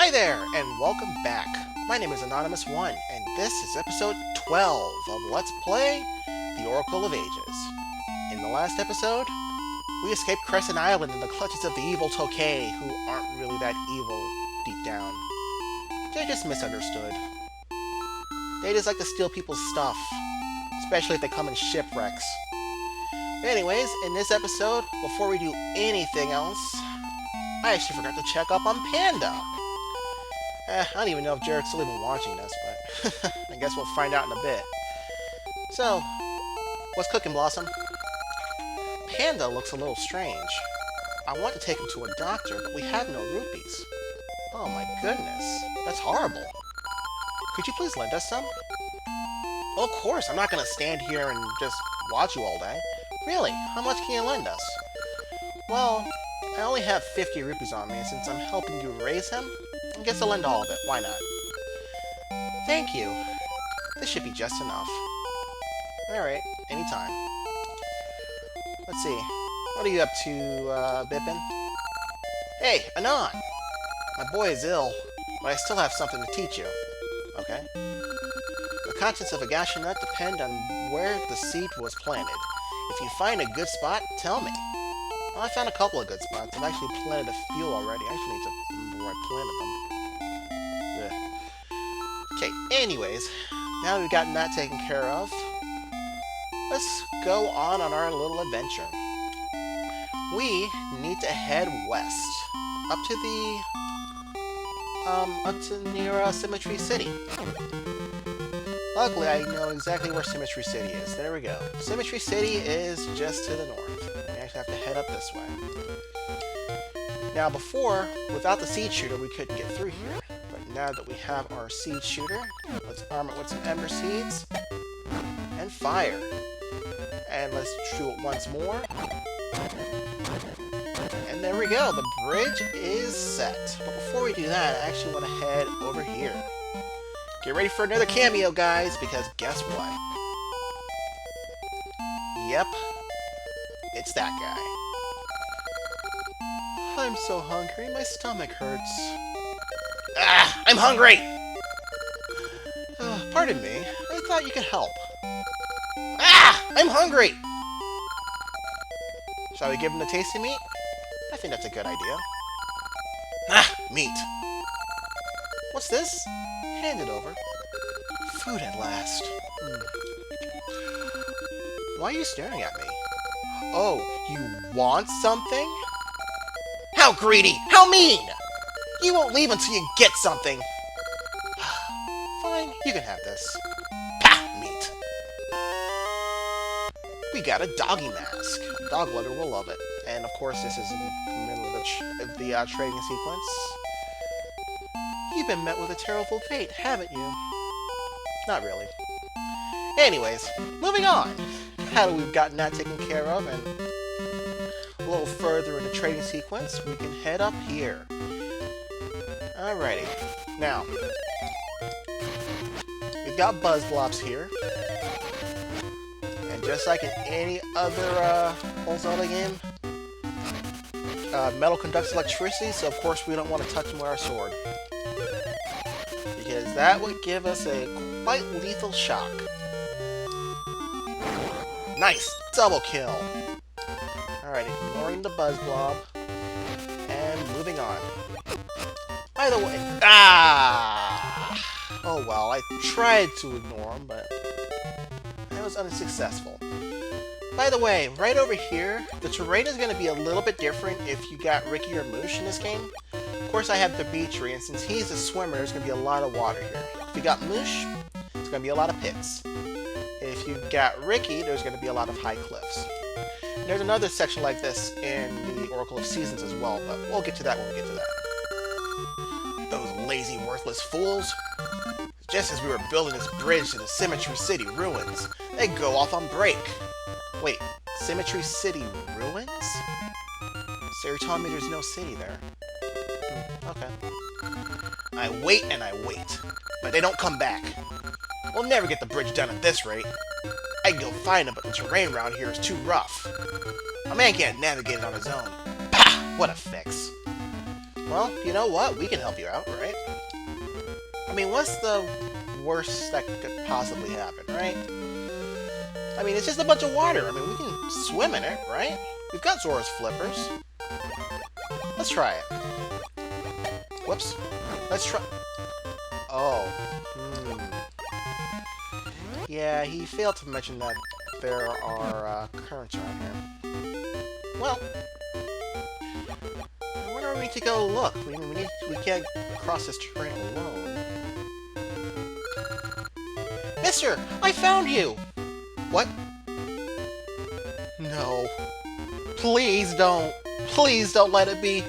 Hi there, and welcome back. My name is Anonymous1, and this is episode 12 of Let's Play The Oracle of Ages. In the last episode, we escaped Crescent Island in the clutches of the evil Tokay, who aren't really that evil deep down. They're just misunderstood. They just like to steal people's stuff, especially if they come in shipwrecks. Anyways, in this episode, before we do anything else, I actually forgot to check up on Panda. I don't even know if Jared's still even watching this, but I guess we'll find out in a bit. So, what's cooking, Blossom? Panda looks a little strange. I want to take him to a doctor, but we have no rupees. Oh my goodness, that's horrible. Could you please lend us some? Well, of course, I'm not going to stand here and just watch you all day. Really, how much can you lend us? Well, I only have 50 rupees on me, since I'm helping you raise him. I guess I'll lend all of it, why not? Thank you. This should be just enough. Alright, anytime. Let's see. What are you up to, Bippin? Hey, Anon! My boy is ill, but I still have something to teach you. Okay. The contents of a cashew nut depend on where the seed was planted. If you find a good spot, tell me. Well, I found a couple of good spots. I've actually planted a few already. I actually need to remember where I planted them. Okay, anyways, now that we've gotten that taken care of, let's go on our little adventure. We need to head west, up to near Symmetry City. Luckily, I know exactly where Symmetry City is. There we go. Symmetry City is just to the north. We actually have to head up this way. Now, before, without the seed shooter, we couldn't get through here. But now that we have our seed shooter, let's arm it with some ember seeds and fire. And let's shoot it once more. And there we go. The bridge is set. But before we do that, I actually want to head over here. Get ready for another cameo, guys, because guess what? Yep, it's that guy. I'm so hungry, my stomach hurts. Ah, I'm hungry! Pardon me, I thought you could help. Ah, I'm hungry! Shall we give him a taste of meat? I think that's a good idea. Ah, meat. What's this? Hand it over. Food at last. Why are you staring at me? Oh, you want something? How greedy! How mean! You won't leave until you get something. Fine, you can have this. Pah! Meat. We got a doggy mask. Dog lover will love it. And of course, this is in the middle of the trading sequence. You've been met with a terrible fate, haven't you? Not really. Anyways, moving on. Now that we've gotten that taken care of, and a little further in the trading sequence, we can head up here. Alrighty. Now, we've got Buzz Blops here. And just like in any other old Zelda game, metal conducts electricity, so of course we don't want to touch him with our sword. Because that would give us a quite lethal shock. Nice! Double kill! Alright, ignoring the Buzz Blob. And moving on. By the way... Ah! Oh well, I tried to ignore him, but I was unsuccessful. By the way, right over here, the terrain is going to be a little bit different if you got Ricky or Moosh in this game. Of course, I have the Beatry, and since he's a swimmer, there's going to be a lot of water here. If you got Moosh, it's going to be a lot of pits. If you got Ricky, there's going to be a lot of high cliffs. And there's another section like this in the Oracle of Seasons as well, but we'll get to that when we get to that. Those lazy, worthless fools! Just as we were building this bridge to the Symmetry City ruins, they go off on break. Wait, Symmetry City ruins? So you're telling me there's no city there? Okay. I wait and I wait, but they don't come back. We'll never get the bridge done at this rate. I can go find them, but the terrain around here is too rough. A man can't navigate it on his own. Pah! What a fix. Well, you know what? We can help you out, right? I mean, what's the worst that could possibly happen, right? I mean, it's just a bunch of water. I mean, we can swim in it, right? We've got Zora's flippers. Let's try it. Whoops. Let's try... Oh. Yeah, he failed to mention that there are currents around here. Well, where do we need to go look? We can't cross this terrain alone. Mister, I found you! What? No. Please don't. Please don't let it be.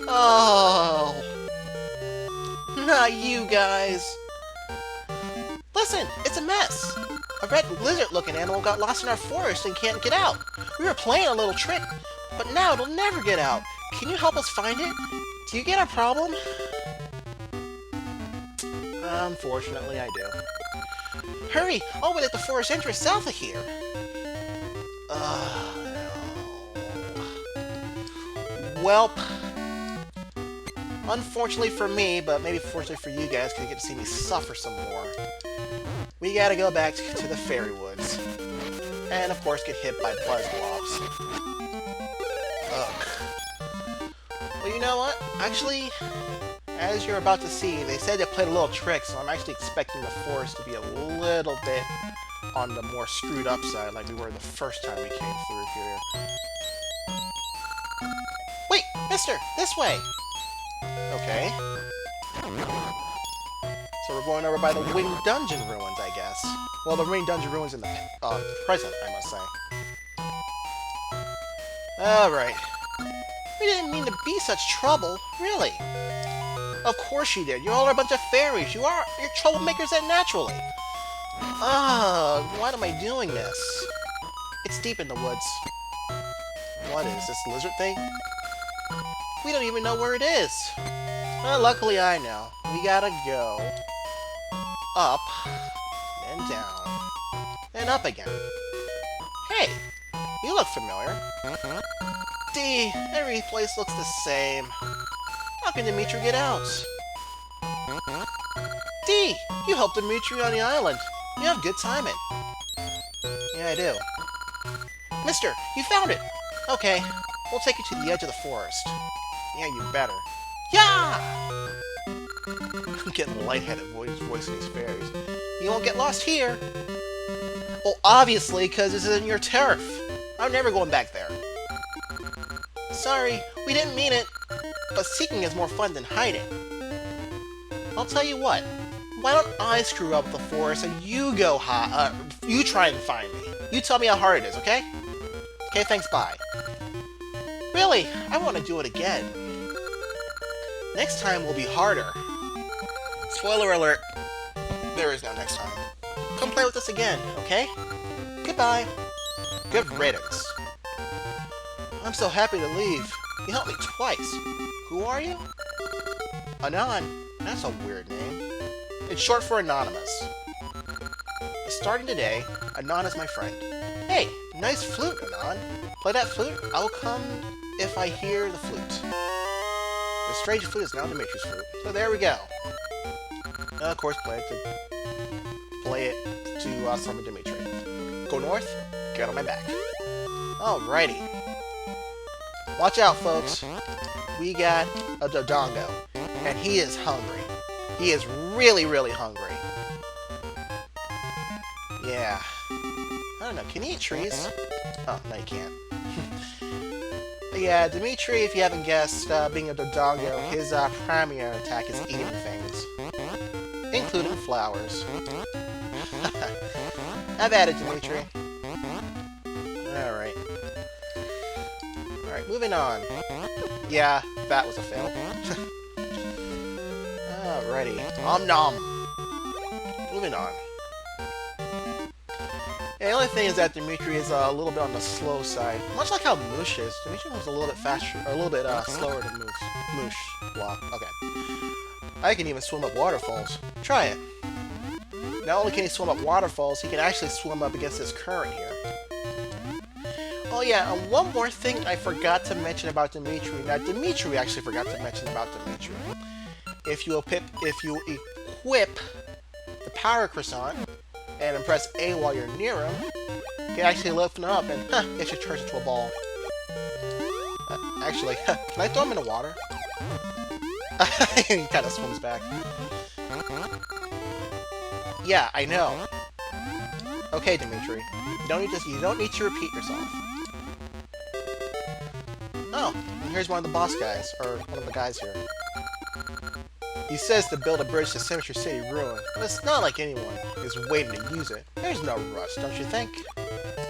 Oh. Not you guys. Listen, it's a mess. A red lizard-looking animal got lost in our forest and can't get out. We were playing a little trick, but now it'll never get out. Can you help us find it? Do you get our problem? Unfortunately, I do. Hurry! Oh, but at the forest entrance south of here. No. Welp. Unfortunately for me, but maybe fortunately for you guys, because you get to see me suffer some more. We gotta go back to the fairy woods. And, of course, get hit by buzz blobs. Ugh. Well, you know what? Actually, as you're about to see, they said they played a little trick, so I'm actually expecting the forest to be a little bit on the more screwed up side, like we were the first time we came through here. Wait! Mister! This way! Okay. So we're going over by the Winged Dungeon ruins, I guess. Well, the Winged Dungeon ruins in the present, I must say. Alright. We didn't mean to be such trouble, really. Of course you did. You all are a bunch of fairies. You're troublemakers that naturally. Why am I doing this? It's deep in the woods. What is this lizard thing? We don't even know where it is. Well, luckily I know. We gotta go up, then down, then up again. Hey, you look familiar. D, every place looks the same. How can Dimitri get out? D, you helped Dimitri on the island. You have good timing. Yeah, I do. Mister, you found it. Okay, we'll take you to the edge of the forest. Yeah, you better. Yeah! I'm getting lightheaded voicing these fairies. You won't get lost here. Well, obviously, because this isn't your turf. I'm never going back there. Sorry, we didn't mean it. But seeking is more fun than hiding. I'll tell you what. Why don't I screw up the forest and you go you try and find me. You tell me how hard it is, okay? Okay, thanks, bye. Really, I want to do it again. Next time will be harder. Spoiler alert, there is no next time. Come play with us again, okay? Goodbye. Good riddance. I'm so happy to leave. You helped me twice. Who are you? Anon. That's a weird name. It's short for Anonymous. Starting today, Anon is my friend. Hey, nice flute, Anon. Play that flute. I'll come if I hear the flute. The strange flute is now Dimitri's flute. So there we go. Of course, play it to summon Dimitri. Go north, get on my back. Alrighty. Watch out, folks. We got a Dodongo, and he is hungry. He is really, really hungry. Yeah. I don't know, can he eat trees? Oh, no, he can't. Yeah, Dimitri, if you haven't guessed, being a Dodongo, his primary attack is eating things. Including flowers. Have at it, Dimitri. Alright. Alright, moving on. Yeah, that was a fail. Alrighty. Om nom! Moving on. Yeah, the only thing is that Dimitri is a little bit on the slow side. Much like how Moosh is. Dimitri was a little bit faster, or a little bit slower than Moosh. Blah. Okay. I can even swim up waterfalls. Try it. Not only can he swim up waterfalls, he can actually swim up against this current here. Oh yeah, and one more thing I forgot to mention about Dimitri. Now, Dimitri actually forgot to mention about Dimitri. If you equip the power croissant and press A while you're near him, you can actually lift him up and he actually turns into a ball. Actually, can I throw him in the water? He kind of swims back. Yeah, I know. Okay, Dimitri. You don't need to repeat yourself. Oh, and here's one of the boss guys, or one of the guys here. He says to build a bridge to Symmetry City Ruin, but it's not like anyone is waiting to use it. There's no rush, don't you think?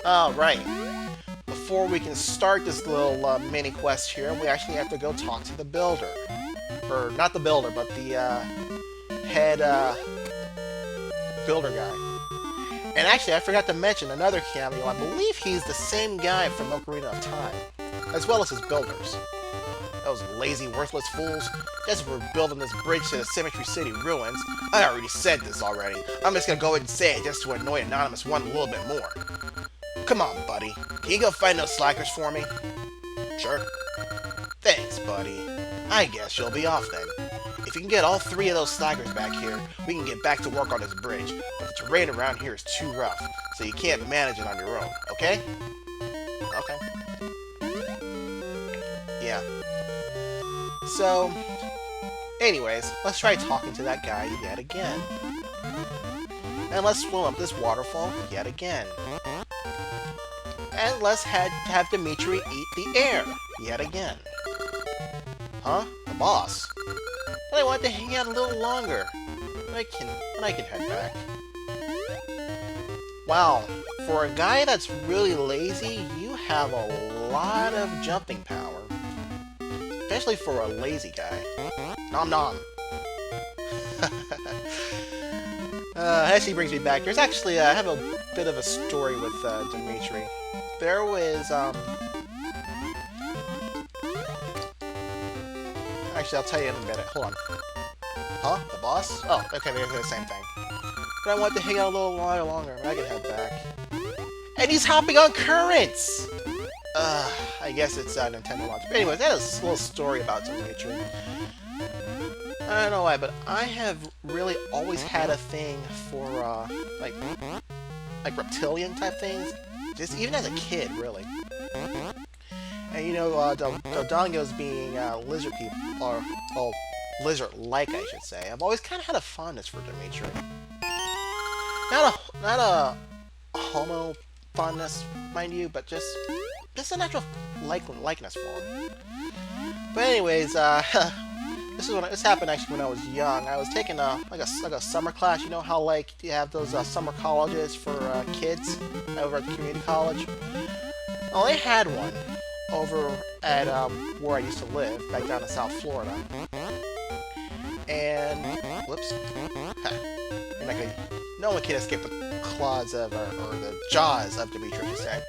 Oh, right. Before we can start this little mini quest here, we actually have to go talk to the builder. Or, not the builder, but the head builder guy. And actually, I forgot to mention another cameo. I believe he's the same guy from Ocarina of Time, as well as his builders. Those lazy, worthless fools. Just for building this bridge to the Symmetry City ruins. I already said this already. I'm just gonna go ahead and say it just to annoy Anonymous One a little bit more. Come on, buddy. Can you go find those slackers for me? Sure. Thanks, buddy. I guess you'll be off then. If you can get all 3 of those slackers back here, we can get back to work on this bridge. But the terrain around here is too rough, so you can't manage it on your own, okay? Okay. Yeah. So, anyways, let's try talking to that guy yet again. And let's swim up this waterfall yet again. And let's have Dimitri eat the air yet again. Huh? The boss? But I want to hang out a little longer. I can head back. Wow, for a guy that's really lazy, you have a lot of jumping power. Especially for a lazy guy. Nom nom. Actually brings me back. There's actually, I have a bit of a story with Dimitri. There was, actually, I'll tell you in a minute. Hold on. Huh? The boss? Oh, okay, they're the same thing. But I want to hang out a little while longer, but I can head back. And he's hopping on currents! I guess it's Nintendo launch. But anyways, that is a little story about Dimitri. I don't know why, but I have really always had a thing for, like reptilian type things. Just even as a kid, really. And you know, Dodongos being lizard people, or, well, lizard-like, I should say. I've always kind of had a fondness for Dimitri. Not a homo fondness, mind you, but just a natural likeness for him. But anyways, this happened actually when I was young. I was taking like a summer class. You know how like you have those summer colleges for kids over at the community college. Well, they had one over at where I used to live, back down in South Florida. And whoops, no one can escape the claws of or the jaws of Dimitri, I should say.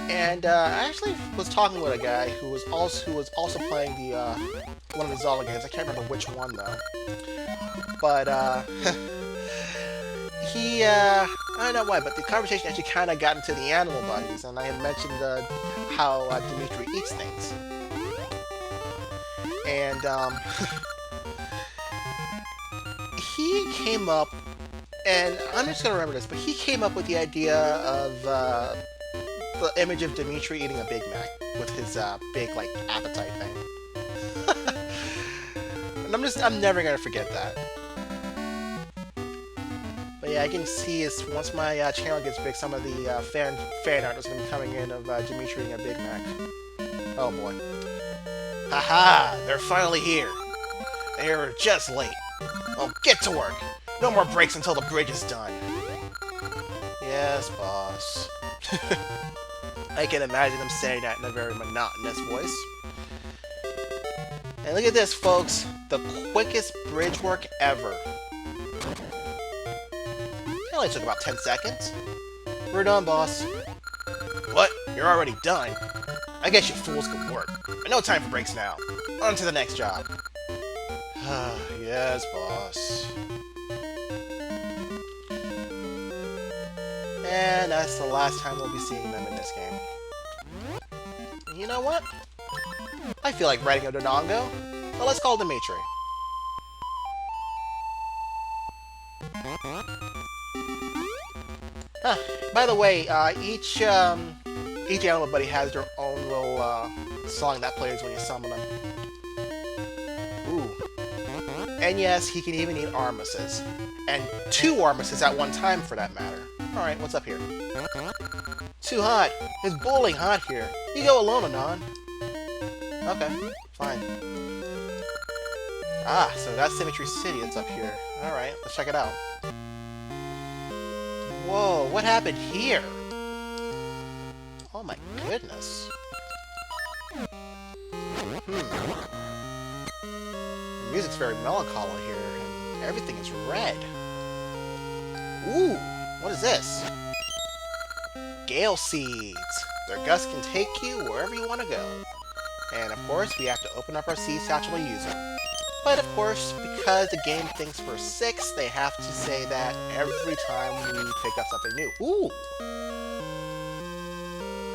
And I actually was talking with a guy who was also playing the one of the Zelda games. I can't remember which one though. But he I don't know why, but the conversation actually kind of got into the animal buddies, and I had mentioned how Dimitri eats things. And he came up, and I'm just gonna remember this, but he came up with the idea of the image of Dimitri eating a Big Mac with his big, like, appetite thing. And I'm never gonna forget that. But yeah, I can see once my channel gets big, some of the fan art is gonna be coming in of Dimitri eating a Big Mac. Oh boy. Haha! They're finally here! They were just late. Well, get to work! No more breaks until the bridge is done. Yes, boss. I can imagine him saying that in a very monotonous voice. And look at this, folks. The quickest bridge work ever. It only took about 10 seconds. We're done, boss. What? You're already done? I guess you fools can work. But no time for breaks now. On to the next job. Yes, boss. And that's the last time we'll be seeing them in this game. You know what? I feel like writing a Dodongo, so let's call Dimitri. Huh. By the way, each animal buddy has their own little song that plays when you summon them. Ooh. And yes, he can even eat armuses. And 2 armuses at one time, for that matter. Alright, what's up here? Too hot. It's boiling hot here. You go alone, Anon. Okay, fine. Ah, so that's Symmetry City that's up here. Alright, let's check it out. Whoa, what happened here? Oh my goodness. The music's very melancholy here, and everything is red. Ooh, what is this? Gale Seeds. Their gusts can take you wherever you want to go. And of course, we have to open up our seed satchel to use them. But of course, because the game thinks we're 6, they have to say that every time we pick up something new. Ooh!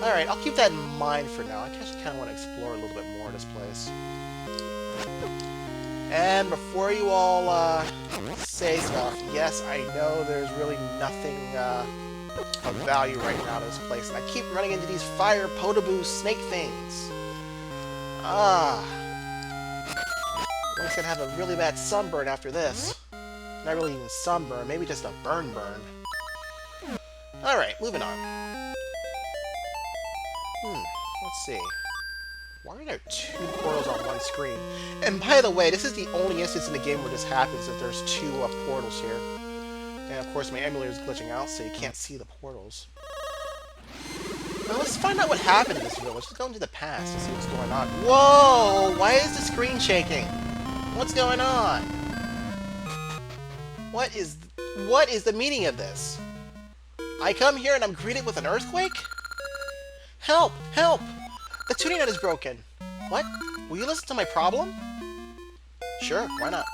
Alright, I'll keep that in mind for now. I just kind of want to explore a little bit more of this place. And before you all say stuff, yes, I know there's really nothing of value right now to this place. And I keep running into these fire potable snake things. I'm just gonna have a really bad sunburn after this. Not really even sunburn, maybe just a burn. Alright, moving on. Let's see. Why are there 2 portals on one screen? And by the way, this is the only instance in the game where this happens, that there's 2 portals here. And of course my emulator is glitching out, so you can't see the portals. Now let's find out what happened in this village. Let's go into the past and see what's going on. Whoa! Why is the screen shaking? What's going on? What is the meaning of this? I come here and I'm greeted with an earthquake? Help! Help! The tuning nut is broken. What? Will you listen to my problem? Sure, why not?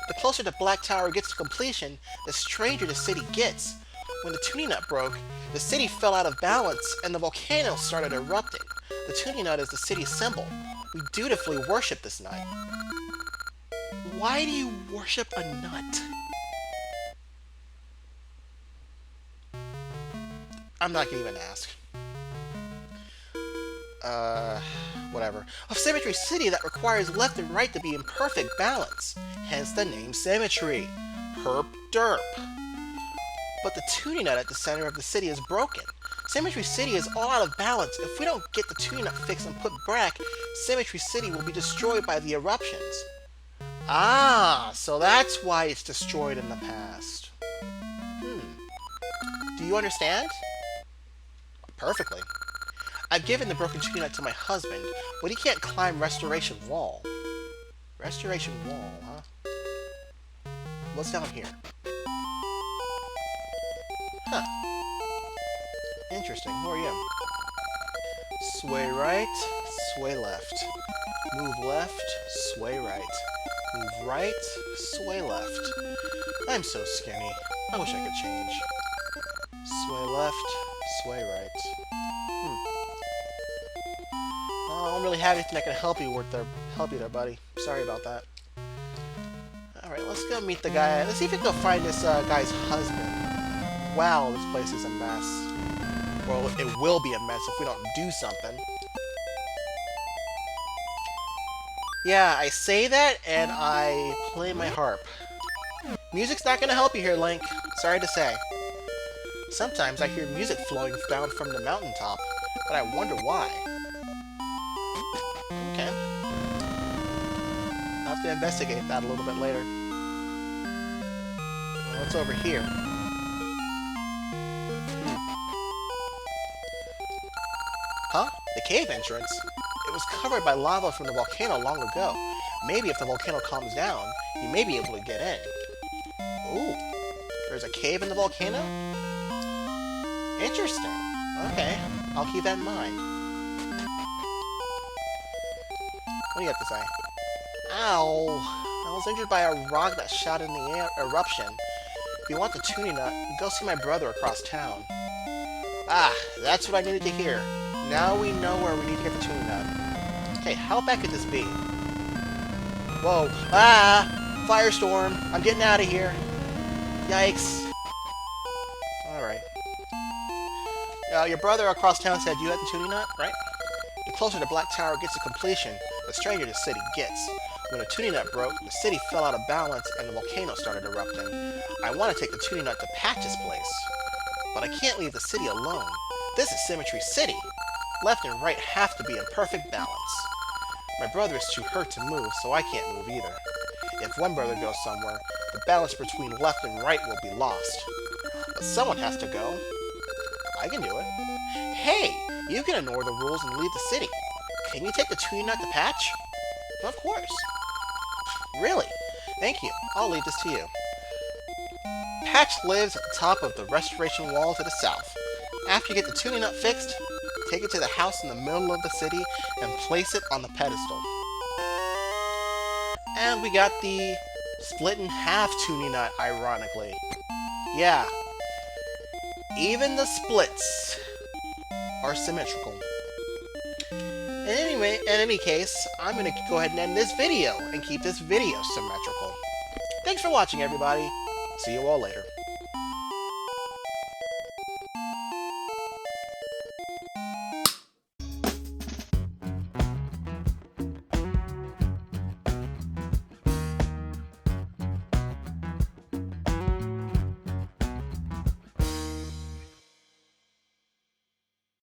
The closer the Black Tower gets to completion, the stranger the city gets. When the tuning nut broke, the city fell out of balance and the volcano started erupting. The tuning nut is the city's symbol. We dutifully worship this nut. Why do you worship a nut? I'm not gonna even ask. Whatever. A Symmetry City that requires left and right to be in perfect balance. Hence the name Symmetry. Herp derp. But the tuning nut at the center of the city is broken. Symmetry City is all out of balance. If we don't get the tuning nut fixed and put back, Symmetry City will be destroyed by the eruptions. Ah, so that's why it's destroyed in the past. Do you understand? Perfectly. I've given the broken tuning nut to my husband, but he can't climb Restoration Wall. Restoration Wall, huh? What's down here? Huh. Interesting. Who are you? Sway right, sway left. Move left, sway right. Move right, sway left. I'm so skinny. I wish I could change. Sway left, sway right. I don't really have anything that can help you there, buddy. Sorry about that. Alright, let's go meet the guy. Let's see if we can go find this guy's husband. Wow, this place is a mess. Well, it will be a mess if we don't do something. Yeah, I say that, and I play my harp. Music's not gonna help you here, Link. Sorry to say. Sometimes I hear music flowing down from the mountaintop, but I wonder why. Okay. I'll have to investigate that a little bit later. What's over here? Huh? The cave entrance? It was covered by lava from the volcano long ago. Maybe if the volcano calms down, you may be able to get in. Ooh. There's a cave in the volcano? Interesting. Okay. I'll keep that in mind. What do you have to say? Ow! I was injured by a rock that shot in the eruption. If you want the tuning nut, go see my brother across town. Ah, that's what I needed to hear. Now we know where we need to get the tuning nut. Okay, how bad could this be? Whoa. Ah! Firestorm! I'm getting out of here. Yikes. Alright. Your brother across town said you had the tuning nut, right? The closer the Black Tower gets to completion, the stranger the city gets. When the tuning nut broke, the city fell out of balance and the volcano started erupting. I want to take the tuning nut to Patch's place. But I can't leave the city alone. This is Symmetry City. Left and right have to be in perfect balance. My brother is too hurt to move, so I can't move either. If one brother goes somewhere, the balance between left and right will be lost. But someone has to go. I can do it. Hey, you can ignore the rules and leave the city. Can you take the tuning nut to Patch? Of course. Really? Thank you. I'll leave this to you. Patch lives at the top of the restoration wall to the south. After you get the tuning nut fixed, take it to the house in the middle of the city and place it on the pedestal. And we got the split in half tuning nut, ironically. Yeah. Even the splits are symmetrical. In any case, I'm going to go ahead and end this video and keep this video symmetrical. Thanks for watching, everybody. See you all later.